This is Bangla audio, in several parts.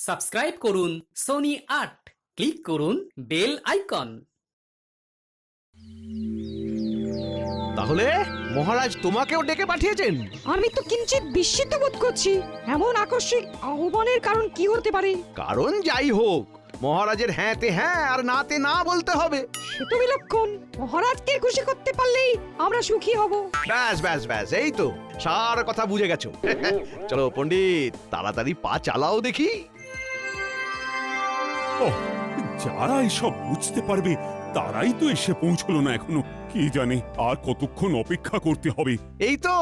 সাবস্ক্রাইব করুন সোনি ৮, ক্লিক করুন বেল আইকন। তাহলে মহারাজ তোমাকেও ডেকে পাঠিয়েছেন? আমি তো কিঞ্চিত বিস্মিত বোধ করছি। এমন আকস্মিক আহ্বানের কারণ কি হতে পারে? কারণ যাই হোক, মহারাজের হ্যাঁতে হ্যাঁ আর নাতে না বলতে হবে। সে তো বিলক্ষণ। মহারাজকে খুশি করতে পারলেই আমরা সুখী হব। ব্যাস ব্যাস ব্যাস, এই তো সার কথা বুঝে গেছো। চলো পণ্ডিত, তাড়াতাড়ি পা চালাও দেখি। ওহ, যারা এসব বুঝতে পারবে তারাই তো এসে পৌঁছলো না এখনো। কে জানে আর কতক্ষণ অপেক্ষা করতে হবে। এই তো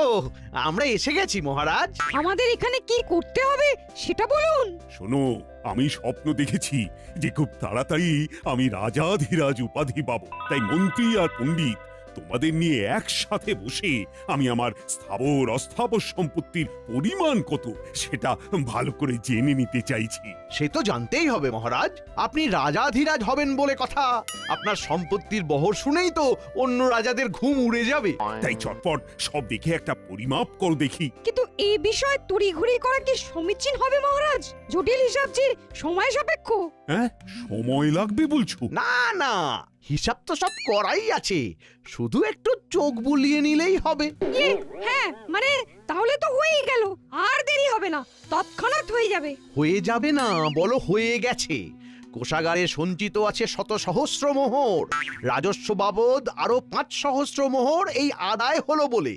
আমরা এসে গেছি মহারাজ। আমাদের এখানে কি করতে হবে সেটা বলুন। শোনো, আমি স্বপ্ন দেখেছি যে খুব তাড়াতাড়ি আমি রাজাধিরাজ উপাধি পাবো। তাই মন্ত্রী আর পণ্ডিত তোমাদের নিয়ে একসাথে বসে আমি আমার স্থাবর অস্থাবর সম্পত্তির পরিমাণ কত সেটা ভালো করে জেনে নিতে চাইছি। সে তো জানতেই হবে মহারাজ, আপনি রাজাধিরাজ হবেন বলে কথা। আপনার সম্পত্তির বহর শুনেই তো অন্য রাজাদের ঘুম উড়ে যাবে। তাই চটপট সব দেখে একটা পরিমাপ করো দেখি। কিন্তু এই বিষয়ে তড়িঘড়ি করা কি সমীচীন হবে মহারাজ? জটিল হিসাব যে সময় সাপেক্ষ। হ্যাঁ, সময় লাগবে বলছো? না না, হিসাব তো সব করাই আছে, শুধু একটু চোখ বুলিয়ে নিলেই হবে। হ্যাঁ, মানে তাহলে তো হয়েই গেল। আর দেরি হবে না, তৎক্ষণাৎ হয়ে যাবে। হয়ে যাবে না, বলো হয়ে গেছে। কোষাগারে সঞ্চিত আছে শত সহস্র মোহর, রাজস্ব বাবদ আরো ৫ সহস্র মোহর এই আদায় হলো বলে।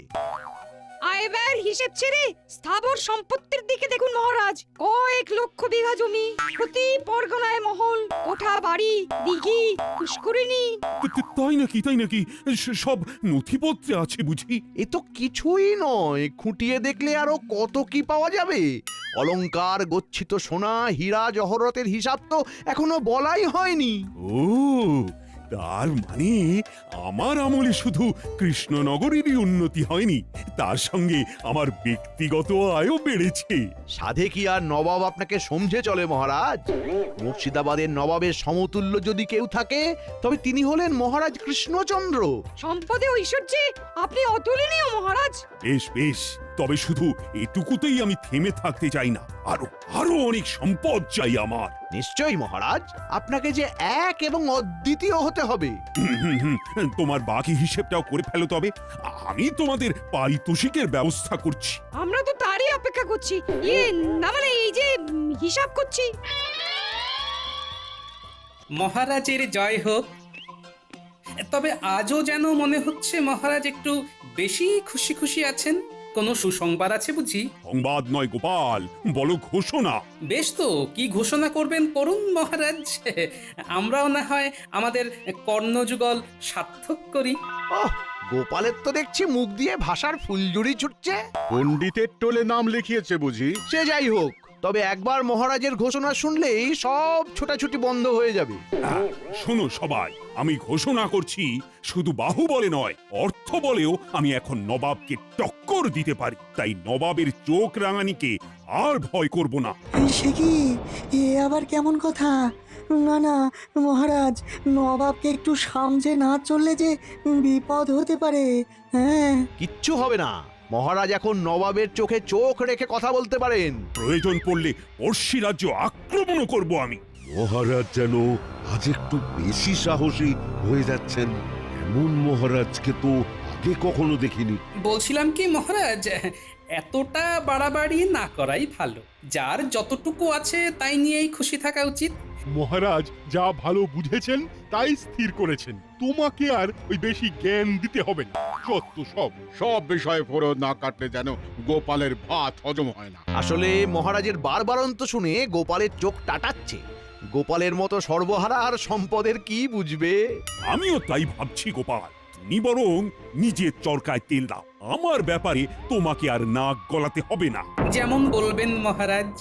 আয় ব্যয়ের হিসেব ছেড়ে স্থাবর সম্পত্তির দিকে দেখুন মহারাজ। কয়েক লক্ষ বিঘা জমি, প্রতি পরগনায় মহল, কোঠা বাড়ি, দিঘি, পুষ্করিণী। তাই নাকি? তাই নাকি? সব নথিপত্রে আছে বুঝি? এ তো কিছুই নয়, খুঁটিয়ে দেখলে আরো কত কি পাওয়া যাবে। অলংকার, গচ্ছিত সোনা, হীরা জহরতের হিসাব তো এখনো বলাই হয়নি। ও, তার মানে আমার আমলে শুধু কৃষ্ণনগরেরই উন্নতি হয়নি, তার সঙ্গে আমার ব্যক্তিগত আয়ও বেড়েছে। সাধে কি আর নবাব আপনাকে সমঝে চলে মহারাজ? মুর্শিদাবাদের নবাবের সমতুল্য যদি কেউ থাকে তবে তিনি হলেন মহারাজ কৃষ্ণচন্দ্র। সম্পদে ঐশ্বর্যে আপনি অতুলনীয় মহারাজ। বেশ বেশ, তবে শুধু এটুকুতেই আমি থেমে থাকতে চাই না, আরো আরো অনেক সম্পদ চাই আমার। নিশ্চয়ই মহারাজ, আপনাকে যে এক এবং অদ্বিতীয় হতে হবে। তোমার বাকি হিসেবটাও করে ফেলো তবে, আমি তোমাদের পারিতোষিকের ব্যবস্থা করছি। আমরা তো তারই অপেক্ষা করছি। না মানে এই যে হিসাব করছি। মহারাজের জয় হোক। তবে আজও যেন মনে হচ্ছে মহারাজ একটু বেশি খুশি খুশি আছেন। কোনো সুসংবাদ আছে বুঝি? সংবাদ নয় গোপাল, বলো ঘোষণা। বেশ তো, কি ঘোষণা করবেন করুন মহারাজ। আমরাও না হয় আমাদের কর্ণযুগল সার্থক করি। ওহ, গোপালের তো দেখছি মুখ দিয়ে ভাষার ফুলঝুরি ছুটছে। পণ্ডিতের টোলে নাম লিখিয়েছে বুঝি? সে যাই হোক, তবে একবার মহারাজের ঘোষণা শুনলেই সব ছোটাছুটি বন্ধ হয়ে যাবে। শোনো সবাই, আমি ঘোষণা করছি, শুধু বাহুবলে নয়, অর্থ বলেও আমি এখন নবাবকে টক্কর দিতে পারি। তাই নবাবের চোখ রাঙানিকে আর ভয় করব না। সে কি? এ আবার কেমন কথা? না না মহারাজ, নবাবকে একটু সামজে না চললে যে বিপদ হতে পারে। হ্যাঁ, কিচ্ছু হবে না, মহারাজ এখন নবাবের চোখে চোখ রেখে কথা বলতে পারেন। প্রয়োজন পড়লে পড়শি রাজ্য আক্রমণও করব আমি। মহারাজ যেন আজ একটু বেশি সাহসী হয়ে যাচ্ছেন। এমন মহারাজকে তো আগে কখনো দেখিনি। বলছিলাম কি মহারাজ, এতটা বাড়াবাড়ি না করাই ভালো। যার যতটুকু আছে তাই নিয়েই খুশি থাকা উচিত। মহারাজ যা ভালো বুঝেছেন তাই স্থির করেছেন, তোমাকে আর ওই বেশি জ্ঞান দিতে হবে না। সত্য সব বিষয়ে ফোরদ না কাটলে যেন গোপালের ভাত হজম হয় না। আসলে মহারাজের বারবারন্ত শুনে গোপালের চোখ টাটাচ্ছে। গোপালের মতো সর্বহারা আর সম্পদের কি বুঝবে? আমিও তাই ভাবছি গোপাল, তুমি বরং নিজের চরকায় তেল দাও। আমার ব্যাপারে তোমাকে আর নাক গলাতে হবে না। যেমন বলবেন মহারাজ।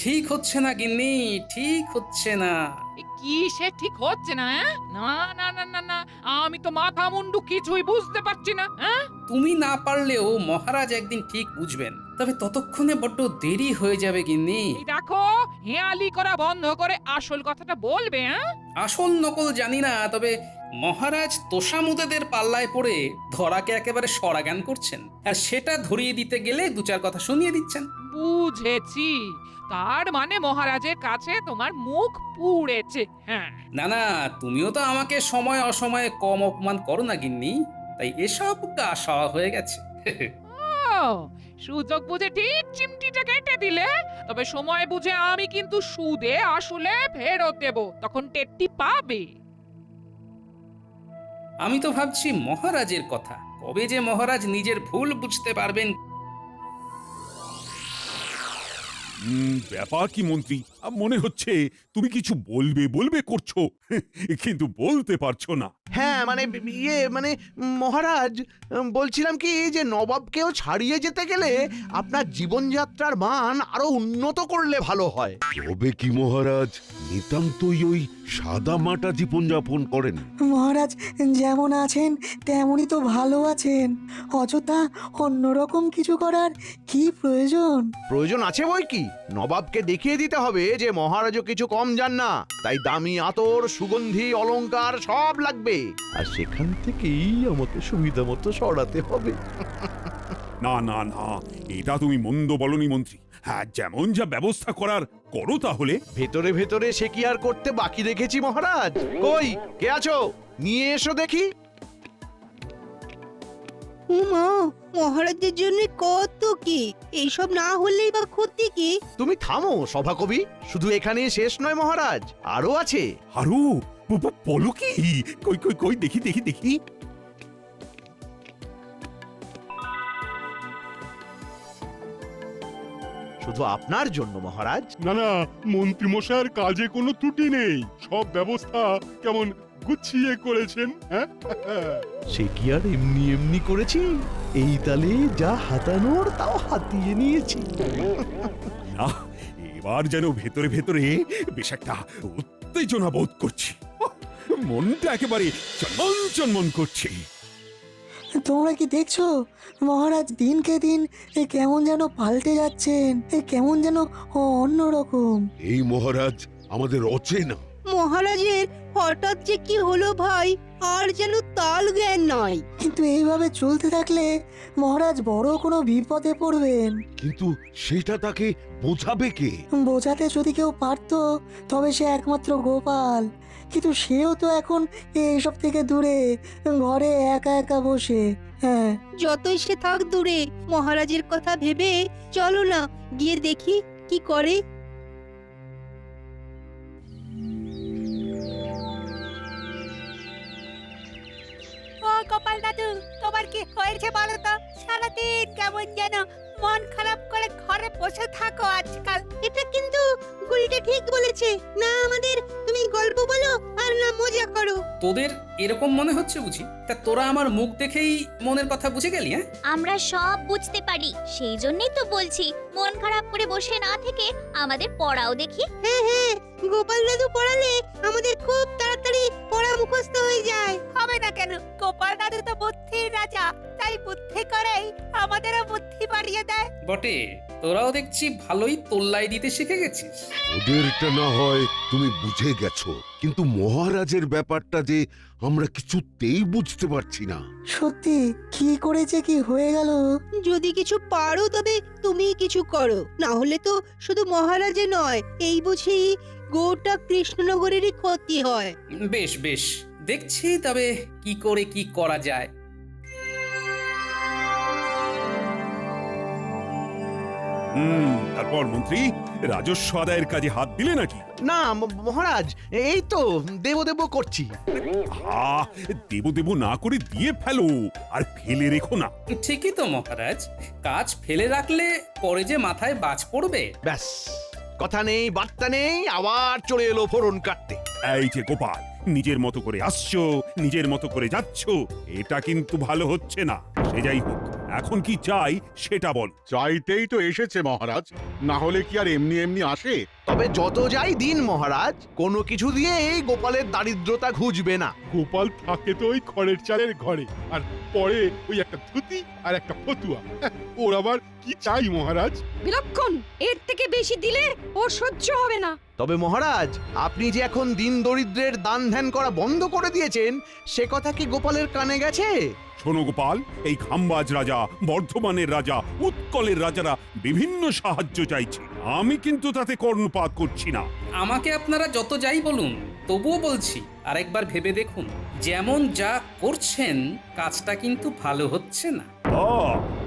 ঠিক হচ্ছে না গিন্নি, ঠিক হচ্ছে না। কি সে ঠিক হচ্ছে না? না না না না না, আমি তো মাথা মুন্ডু কিছুই বুঝতে পারছি না। তুমি না পারলেও মহারাজ একদিন ঠিক বুঝবেন। তবে ততক্ষণে বড্ড দেরি হয়ে যাবে গিন্নি। এই দেখো, হেয়ালি করা বন্ধ করে আসল কথাটা বলবে। হ্যাঁ, আসল নকল জানি না, তবে মহারাজ তোষামুদেদের পাল্লায় পড়ে ধরাকে একেবারে সরাগান করছেন, আর সেটা ধরিয়ে দিতে গেলে দু চার কথা শুনিয়ে দিচ্ছেন। বুঝেছি। তার মানে মহারাজের কাছে তোমার মুখ পুড়েছে। হ্যাঁ, না না, তুমিও তো আমাকে সময় অসময়ে কম অপমান করো না গিন্নি, তাই এসব গা সওয়া হয়ে গেছে। ও, সুযোগ বুঝে ঠিক চিমটিটা কেটে দিলে। তবে সময় বুঝে আমি কিন্তু সুদে আসলে ফেরত দেব, তখন টেটটি পাবে। আমি তো ভাবছি মহারাজের কথা, কবে যে মহারাজ নিজের ভুল বুঝতে পারবেন। ব্যাপার কি মন্ত্রী, মনে হচ্ছে তুমি কিছু বলবে বলবে করছো, কিন্তু বলতে পারছো না। হ্যাঁ মানে মানে মহারাজ, বলছিলাম কি যে নবাবকেও ছাড়িয়ে যেতে গেলে আপনার জীবনযাত্রার মান আরো উন্নত করলে ভালো হয়। তবে কি মহারাজ নিতান্তই ওই সাদা মাটা জীবনযাপন করেন? মহারাজ যেমন আছেন তেমনই তো ভালো আছেন, অযথা অন্যরকম কিছু করার কি প্রয়োজন? প্রয়োজন আছে বই কি, নবাবকে দেখিয়ে দিতে হবে যে মহারাজও কিছু কম যান না, তাই দামি আতর, সুগন্ধি, অলংকার সব লাগবে, আর সেখান থেকেই আমাকে সুবিধা মতো সরাতে হবে। না না না, এটা তুমি মন্দ বলনি মন্ত্রী। হ্যাঁ, যেমন যা ব্যবস্থা করার করো তাহলে। ভেতরে ভেতরে সে কি আর করতে বাকি রেখেছি মহারাজ? কই কে আছো, নিয়ে এসো দেখি। উমা, মহারাজের জন্য কত কি, এইসব না হলেই বা ক্ষতি কি? তুমি থামো সভাকবি, শুধু এখানেই শেষ নয় মহারাজ, আরো আছে। আরো বলো কি? কই কই কই, দেখি দেখি দেখি। শুধু আপনার জন্য মহারাজ। না না, মন্ত্রী মশাইয়ের কাজে কোনো ত্রুটি নেই, সব ব্যবস্থা কেমন গুছিয়ে করেছেন। হ্যাঁ, সে কি আর এমনি এমনি করেছি, এই তালে যা হাতানোর তাও হাতিয়ে নিয়েছি। না, এবার যেন ভেতরে ভেতরে বেশ একটা উত্তেজনা বোধ করছি। মনটা একেবারে চনমন চনমন করছে। তোমরা কি দেখছো মহারাজ দিনকে দিন কেমন যেন পাল্টে যাচ্ছেন, কেমন যেন অন্যরকম। এই মহারাজ আমাদের অচেনা। মহারাজের হঠাৎ যে কি হলো ভাই, আর যেন তাল জ্ঞান নয়। কিন্তু এইভাবে চলতে থাকলে মহারাজ বড় কোনো বিপদে পড়বেন। কিন্তু সেটা তাকে বোঝাবে কে? বোঝাতে যদি কেউ পারতো তবে সে একমাত্র গোপাল, কিন্তু সেও তো এখন এইসব থেকে দূরে, ঘরে একা একা বসে। হ্যাঁ, যতই সে থাক দূরে, মহারাজের কথা ভেবে চলো না গিয়ে দেখি কি করে। ও গোপাল দাদু, তোমার কি হয়েছে বলো তো? সারাদিন কেমন যেন মন খারাপ করে ঘরে বসে থাকো আজকাল। এটা কিন্তু গুলটে ঠিক বলেছে না, আমাদের তুমি গল্প বলো আর না মজা করো। তোদের এরকম মনে হচ্ছে বুঝি? তা তোরা আমার মুখ দেখেই মনের কথা বুঝে গেলি? হ্যাঁ, আমরা সব বুঝতে পারি, সেই জন্যই তো বলছি মন খারাপ করে বসে না থেকে আমাদের পড়াও দেখি। হ্যাঁ হ্যাঁ, গোপাল দাদু পড়ালে আমাদের খুব তাড়াতাড়ি পড়া মুখস্থ হয়ে যায়। হবে না কেন, গোপাল দাদু তো বুদ্ধির রাজা, তাই বুদ্ধি করেই আমাদেরও বুদ্ধি বাড়িয়ে দেয়। বটে, তোরাও দেখছি ভালোই তোল্লাই দিতে শিখে গেছিস। ওদেরটা না হয় তুমি বুঝে গেছো, কিন্তু মহারাজের ব্যাপারটা যে আমরা কিছুতেই বুঝতে পারছি না। সত্যি কি করেছে কি হয়ে গেল? যদি কিছু পারো তবে তুমি কিছু করো, না হলে তো শুধু মহারাজে নয়, এই বুঝি গোটা কৃষ্ণনগরেরই ক্ষতি হয়। বেশ বেশ, দেখছি তবে কি করে কি করা যায়। তারপর মন্ত্রী রাজস্ব আদায়ের কাজে হাত দিলে নাকি? না মহারাজ, এই তো দেব দেব করছি। দেব দেব না করে দিয়ে ফেলো, আর ফেলে রেখো না। ঠিকই তো মহারাজ, কাজ ফেলে রাখলে পরে যে মাথায় বাজ পড়বে। ব্যাস, কথা নেই বার্তা নেই, আবার চলে এলো ফোড়ন কাটতে। এই যে গোপাল, নিজের মতো করে আসছো, নিজের মতো করে যাচ্ছো, এটা কিন্তু ভালো হচ্ছে না। সে যাই হোক, এখন কি চাই সেটা বল। চাইতেই তো এসেছে মহারাজ, না হলে কি আর এমনি এমনি আসে? তবে যত যাই দিন মহারাজ, কোনো কিছু দিয়ে এই গোপালের দারিদ্রতা ঘুচবে না। গোপাল থাকে তো ওই খড়ের চালের ঘরে, আর পরে ওই একটা ধুতি আর একটা ফতুয়া। ওর আবার কি চাই মহারাজ? বিলক্ষণ, এর থেকে বেশি দিলে ওর সহ্য হবে না। তবে মহারাজ, আপনি যে এখন দিন দরিদ্রের দান ধ্যান করা বন্ধ করে দিয়েছেন, সে কথা কি গোপালের কানে গেছে? শোনো গোপাল, এই খাম্বাজ রাজা, বর্ধমানের রাজা, উৎকলের রাজারা বিভিন্ন সাহায্য চাইছে। আমি কিন্তু তাতে কর্ণপাত করছি না। আমাকে আপনারা যত যাই বলুন, তবুও বলছি আরেকবার ভেবে দেখুন, যেমন যা করছেন কাজটা কিন্তু ভালো হচ্ছে না।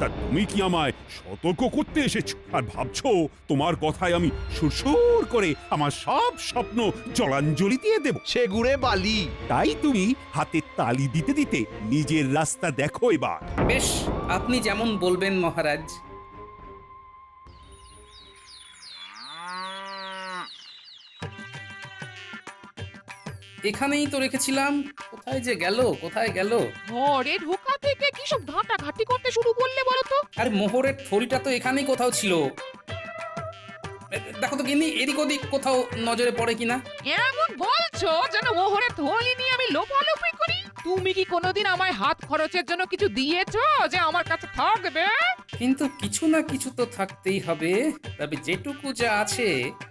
তা তুমি কি আমায় সতর্ক করতে এসেছো আর ভাবছো তোমার কথায় আমি সুরসুর করে আমার সব স্বপ্ন জলাঞ্জলি দিয়ে দেব? সে গুড়ে বালি। তাই তুমি হাতে তালি দিতে দিতে নিজের রাস্তা দেখো এবার। বেশ, আপনি যেমন বলবেন মহারাজ। এখানেই তো রেখেছিলাম, কোথায় যে গেল, কোথায় গেল? ঘরে ঢোকা থেকে কি সব ঘাটাঘাটি করতে শুরু করলে বলো তো? আর মোহরের থলিটা তো এখানেই কোথাও ছিল। দেখো তো গিন্নি, এদিক ওদিক কোথাও নজরে পড়ে কিনা। এমন বলছো যেন মোহরের থলি নিয়ে আমি লোপালোপি করি। তুমি কি কোনোদিন আমায় হাত খরচের জন্য কিছু দিয়েছো যে আমার কাছে থাকবে? কিন্তু কিছু না কিছু তো থাকতেই হবে। তবে যেটুকু যা আছে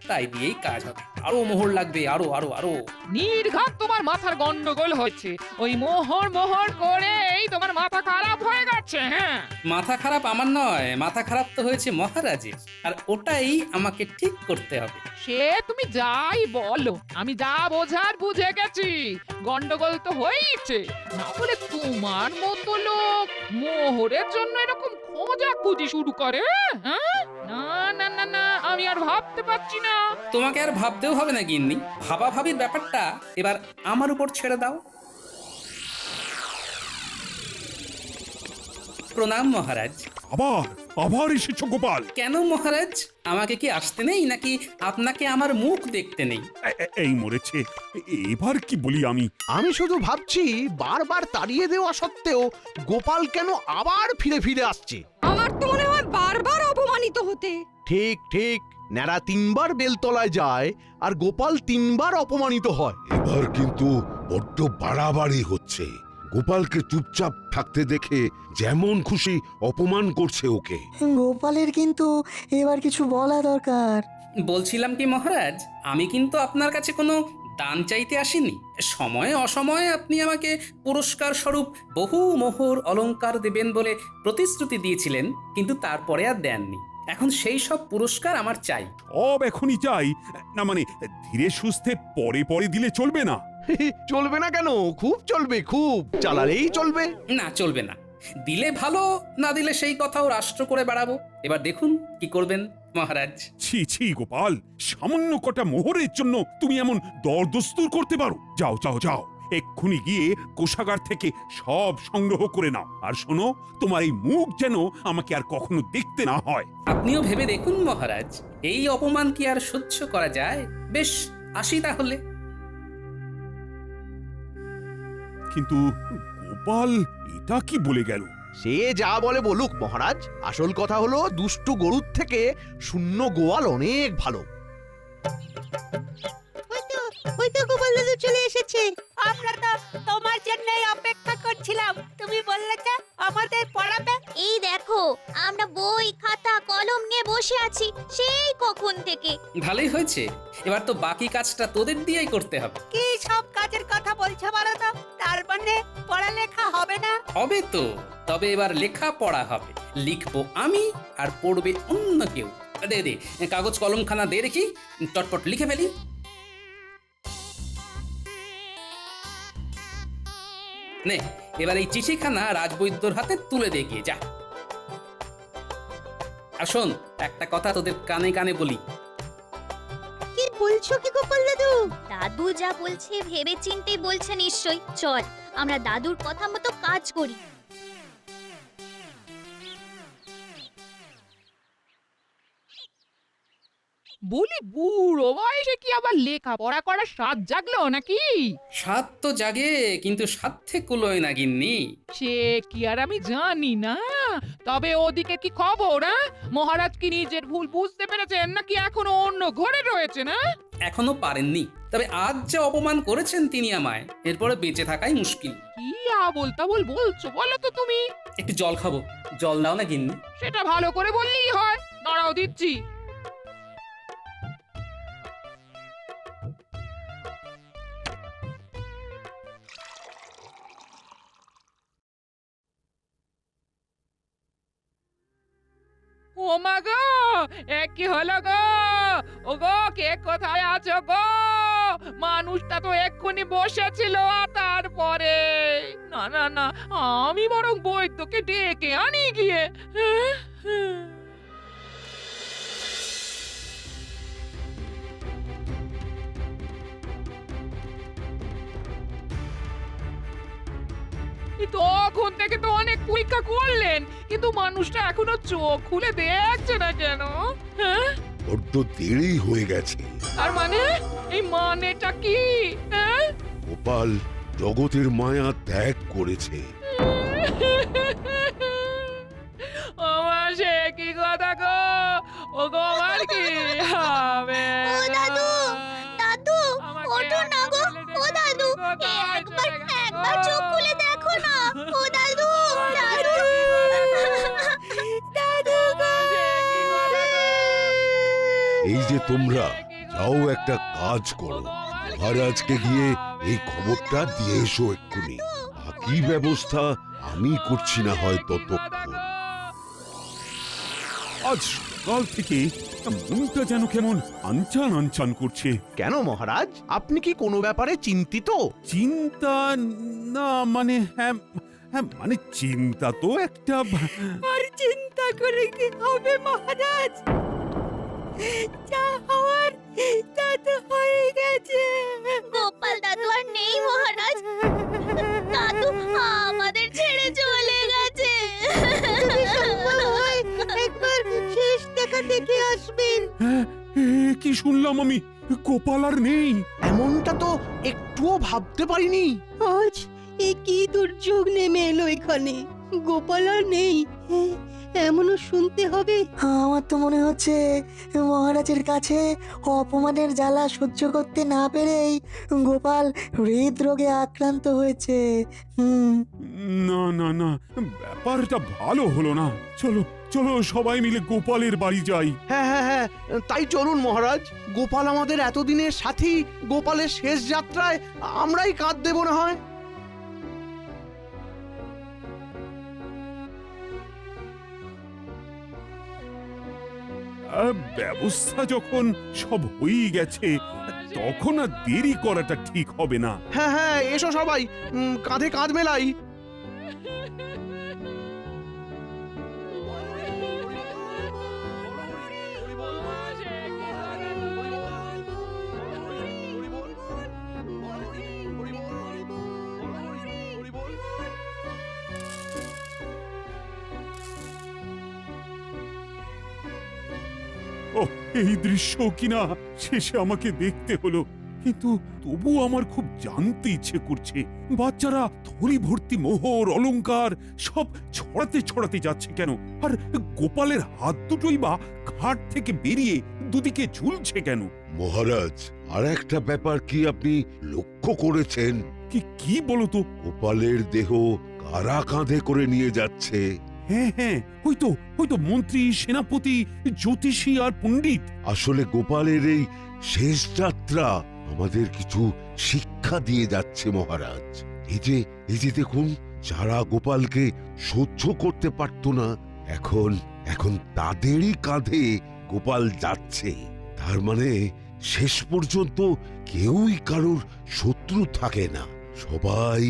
তাই দিয়েই কাজ হবে। আরো মোহর লাগবে, আরো আরো আরো। নির্ঘাত তোমার মাথার গন্ডগোল হচ্ছে। ওই মোহর মোহর করেই তোমার মাথা খারাপ হয়ে গেছে। হ্যাঁ, মাথা খারাপ আমার নয়, মাথা খারাপ তো হয়েছে মহারাজের, আর ওটাই আমাকে ঠিক করতে হবে। সে তুমি যাই বলো, আমি যা বোঝার বুঝে গেছি। গন্ডগোল তো হয়েছে, না হলে তোমার মতো লোক মোহরের জন্য এরকম খোঁজাখুঁজি শুরু করে? হ্যাঁ, না না না না, আমি আর ভাবতে পারছি না। তোমাকে আর ভাবতেও হবে না গিন্নি, ভাবাভাবির ব্যাপারটা এবার আমার উপর ছেড়ে দাও। প্রণাম মহারাজ। আবার আবার এসেছো গোপাল? কেন মহারাজ, আমাকে কি আসতে নেই, নাকি আপনাকে আমার মুখ দেখতে নেই? এই মরেছে, এবার কি বলি আমি? আমি শুধু ভাবছি, বারবার তাড়িয়ে দেওয়া সত্ত্বেও গোপাল কেন আবার ফিরে ফিরে আসছে। আমার তো মনে হয় বারবার অপমানিত হতে। ঠিক ঠিক, ন্যাড়া 3বার বেলতলায় যায় আর গোপাল 3বার অপমানিত হয়। এবার কিন্তু বড্ড বাড়াবাড়ি হচ্ছে। গোপালকে চুপচাপ থাকতে দেখে যেমন খুশি অপমান করছে ওকে। গোপালের কিন্তু এবার কিছু বলা দরকার। বলছিলাম কি মহারাজ, আমি কিন্তু আপনার কাছে কোনো দান চাইতে আসিনি। সময়ে অসময়ে আপনি আমাকে পুরস্কার স্বরূপ বহু মোহর অলংকার দেবেন বলে প্রতিশ্রুতি দিয়েছিলেন, কিন্তু তারপরে আর দেননি। এখন সেই সব পুরস্কার আমার চাই। এখনই চাই? না মানে ধীরে সুস্থে পরে পরে দিলে চলবে না? চলবে না কেন? খুব চলবে, খুব চালালেই চলবে। না, চলবে না। দিলে ভালো, না দিলে সেই কথাও রাষ্ট্র করে বেড়াবো। এবার দেখুন কি করবেন মহারাজ। ছি ছি গোপাল, সামান্য কটা মোহরের জন্য তুমি এমন দরদস্তুর করতে পারো? যাও যাও যাও, এক্ষুনি গিয়ে কোষাগার থেকে সব সংগ্রহ করে নাও। আর শোনো, তোমার এই মুখ যেন আমাকে আর কখনো দেখতে না হয়। আপনিও ভেবে দেখুন মহারাজ, এই অপমান কি আর সহ্য করা যায়? বেশ, আসি তাহলে। কিন্তু গোপাল এটা কি বলে গেল? সে যা বলে বলুক মহারাজ, আসল কথা হলো দুষ্টু গরুর থেকে শূন্য গোয়াল অনেক ভালো। ওই তো গোপাল দাদু চলে এসেছে। আমরা তো তোমার জন্যই অপেক্ষা করছিলাম। তুমি বললে যে আমাদের পড়াবে। এই দেখো, আমরা বই খাতা কলম নিয়ে বসে আছি সেই কখন থেকে। ভালোই হয়েছে, এবার তো বাকি কাজটা তোদের দিয়েই করতে হবে। কি সব কাজের কথা বলছো বলো তো? তার মানে পড়ালেখা হবে না? হবে তো, তবে এবার লেখা পড়া হবে। লিখবো আমি আর পড়বে অন্য কেউ। দে দে কাগজ কলমখানা দে দেখি, চটপট লিখে ফেলি। নে, এবার এই চিঠিখানা রাজবৈদ্যর হাতে তুলে দে গিয়ে, যা। আর শোন, একটা কথা তোদের কানে কানে বলি। কি বলছো কি গোপাল দাদু? দাদু যা বলছে ভেবে চিন্তে বলছে নিশ্চয়ই। চল, আমরা দাদুর কথা মতো কাজ করি। বলি বুড়ো বয়সে কি আবার লেখাপড়া করার স্বাদ জাগলো নাকি? স্বাদ তো জাগে, কিন্তু সাধ্যে কুলোয় না গিন্নি। সে কি আর আমি জানি না। তবে ওদিকে কি খবর? মহারাজ কি নিজের ভুল বুঝতে পেরেছেন নাকি এখনো অন্য ঘরে রয়েছে? না এখনো পারেননি, তবে আজ যে অপমান করেছেন তিনি আমায়, এরপরে বেঁচে থাকাই মুশকিল। কি আবোল তাবোল বলছো বলো তো তুমি? একটু জল খাবো, জল দাও না গিন্নি। সেটা ভালো করে বললেই হয়। দাঁড়াও দিচ্ছি। ও মা গো, কি হলো গো? ও গো, কে কোথায় আছো গো? মানুষটা তো এক্ষুনি বসেছিল, তারপরে না না না, আমি বরং বৈদ্যকে ডেকে আনি গিয়ে। তখন থেকে তো অনেক পরীক্ষা করলেন, কিন্তু মানুষটা এখনো চোখ খুলে দেখছে না কেন? হ্যাঁ, বড্ড দেরি হয়ে গেছে। আর মানে এই মানেটা কি? হ্যাঁ, গোপাল জগতের মায়া ত্যাগ করেছে। আমার সে কি কথা গো? ও গো, আমার কি হবে? ও দাদু, দাদু, আমাকে ওঠো না গো। ও দাদু, একবার চোখ খুলে দেখো না। ও দাদু, দাদু, দাদু গো। এই যে তোমরা যাও, একটা কাজ করো, মহারাজকে গিয়ে এই খবরটা দিয়ে এসো এক্ষুনি। বাকি ব্যবস্থা আমি করছি না হয় ততক্ষণ। আজ সকাল থেকে মনটা যেন কেমন আনচান আনচান করছে। কেন মহারাজ, আপনি কি কোনো ব্যাপারে চিন্তিত? চিন্তা না, মানে হ্যাঁ হ্যাঁ, মানে চিন্তা তো একটা। আর চিন্তা করে কি হবে মহারাজ? যা হওয়ার তা তো হয়ে গেছে। গোপাল দাদু আর নেই মহারাজ। দাদু আমাদের ছেড়ে চলে গেছে। একবার শেষ দেখা দেখে আসবেন। হ্যাঁ, কি শুনলাম আমি? গোপাল আর নেই? এমনটা তো একটুও ভাবতে পারিনি। আজ এ কি দুর্যোগ নেমে এলো এখানে? গোপাল আর নেই, এমনও শুনতে হবে। আমার তো মনে হচ্ছে মহারাজের কাছে অপমানের জ্বালা সহ্য করতে না পেরেই গোপাল হৃদরোগে আক্রান্ত হয়েছে। না না না, ব্যাপারটা ভালো হলো না। চলো চলো, সবাই মিলে গোপালের বাড়ি যাই। হ্যাঁ হ্যাঁ হ্যাঁ, তাই চলুন মহারাজ। গোপাল আমাদের এতদিনের সাথী, গোপালের শেষ যাত্রায় আমরাই কাঁধ দেব না হয়। ব্যবস্থা যখন সব হয়েই গেছে, তখন আর দেরি করাটা ঠিক হবে না। হ্যাঁ হ্যাঁ, এসো সবাই, কাঁধে কাঁধ মেলাই। ও, এই দৃশ্য কিনা শেষে আমাকে দেখতে হলো, কিন্তু তবু আমার খুব জানতে ইচ্ছে করছে, বাচ্চারা থলি ভর্তি মোহর অলংকার সব ছড়াতে ছড়াতে যাচ্ছে কেন? আর গোপালের হাত দুটোই বা খাট থেকে বেরিয়ে দুদিকে ঝুলছে কেন? মহারাজ, আর একটা ব্যাপার কি আপনি লক্ষ্য করেছেন? কি বলতো? গোপালের দেহ কারা কাঁধে করে নিয়ে যাচ্ছে? হ্যাঁ হ্যাঁ, হয়তো মন্ত্রী, সেনাপতি, জ্যোতিষী আর পণ্ডিত। আসলে গোপালের এই শেষ যাত্রা আমাদের কিছু শিক্ষা দিয়ে যাচ্ছে মহারাজ। এই যে দেখুন, যারা গোপালকে সহ্য করতে পারত না, এখন তাদেরই কাঁধে গোপাল যাচ্ছে। তার মানে শেষ পর্যন্ত কেউই কারোর শত্রু থাকে না, সবাই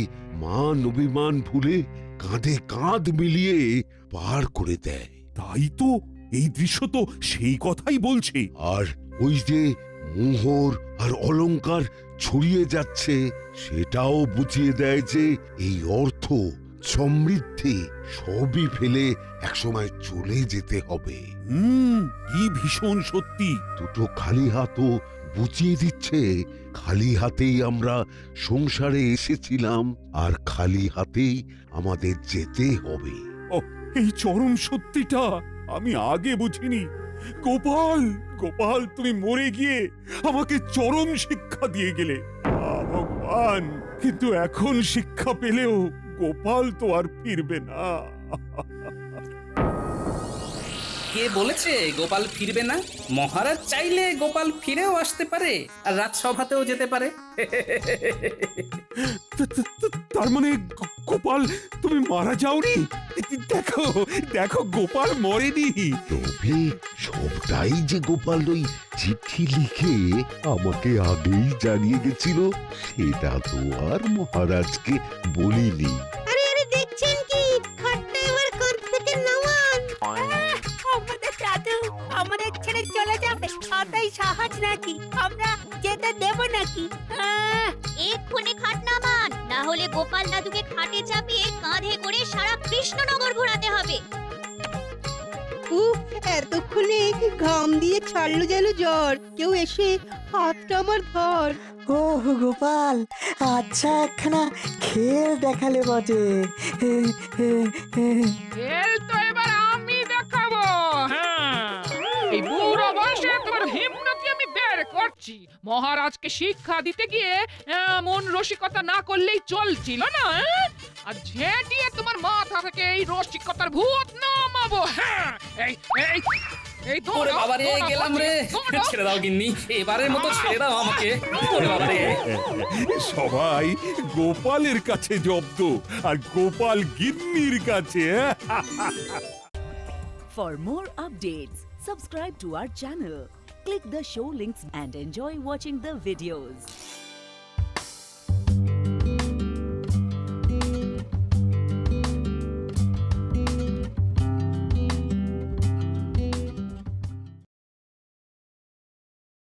মান অভিমান ভুলে কাঁধে কাঁধ মিলিয়ে পার করে দেয়। তাই তো, এই দৃশ্য তো সেই কথাই বলছে। আর ওই যে মোহর আর অলংকার ছড়িয়ে যাচ্ছে, সেটাও বুঝিয়ে দেয় যে এই অর্থ সমৃদ্ধি সবই ফেলে একসময় চলে যেতে হবে। কি ভীষণ সত্যি। দুটো খালি হাতও বুঝিয়ে দিচ্ছে খালি হাতেই আমরা সংসারে এসেছিলাম আর খালি হাতেই আমাদের যেতে হবে। এই চরম সত্যিটা আমি আগে বুঝিনি। গোপাল, গোপাল, তুমি মরে গিয়ে আমাকে চরম শিক্ষা দিয়ে গেলে। ভগবান, কিন্তু এখন শিক্ষা পেলেও গোপাল তো আর ফিরবে না। কে বলেছে গোপাল ফিরবে না? মহারাজ চাইলে গোপাল ফিরেও আসতে পারে আর রাজসভাতেও যেতে পারে। তার মানে গোপাল, তুমি মারা যাওনি? দেখো দেখো, গোপাল মরেনি। তবে সবটাই যে গোপাল ওই চিঠি লিখে আমাকে আগেই জানিয়ে গেছিল সেটা তো আর মহারাজকে বলিনি। আরে আরে দেখছেন কি খাটটা এবার কাঁধ থেকে নামান। আমাদের দাদু আমাদের ছেড়ে চলে যাবে, তাই সাহস নাকি? আমরা যেতে দেব নাকি? এক্ষুনি খাট নামান, না হলে গোপাল দাদুকে খাটে চাপিয়ে কাঁধে করে সারা কৃষ্ণনগর ঘোরাতে হবে। উফ, এতক্ষণে ঘাম দিয়ে ছাড়লো যেন জ্বর। কেউ এসে হাতটা আমার ধর। ও গোপাল, আচ্ছা একখানা খেল দেখালে বটে। খেল তো এবার আমি দেখাবো। হ্যাঁ, এই বুড়ো বয়সে তোমার হিম্মতি আমি বের করছি। মহারাজকে শিক্ষা দিতে গিয়ে এমন রসিকতা না করলেই চলছিল না। আর ঝেঁটিয়ে তোমার মাথা থেকে এই রসিকতার ভূত নামাবো। হ্যাঁ, এই এই এই ওরে বাবা রে, গেলাম রে। ছেড়ে দাও গিন্নি, এবারের মতো ছেড়ে দাও আমাকে। ওরে বাবা রে। সবাই গোপালের কাছে জব্দ আর গোপাল গিন্নির কাছে। For more updates, subscribe to our channel, click the show links and enjoy watching the videos.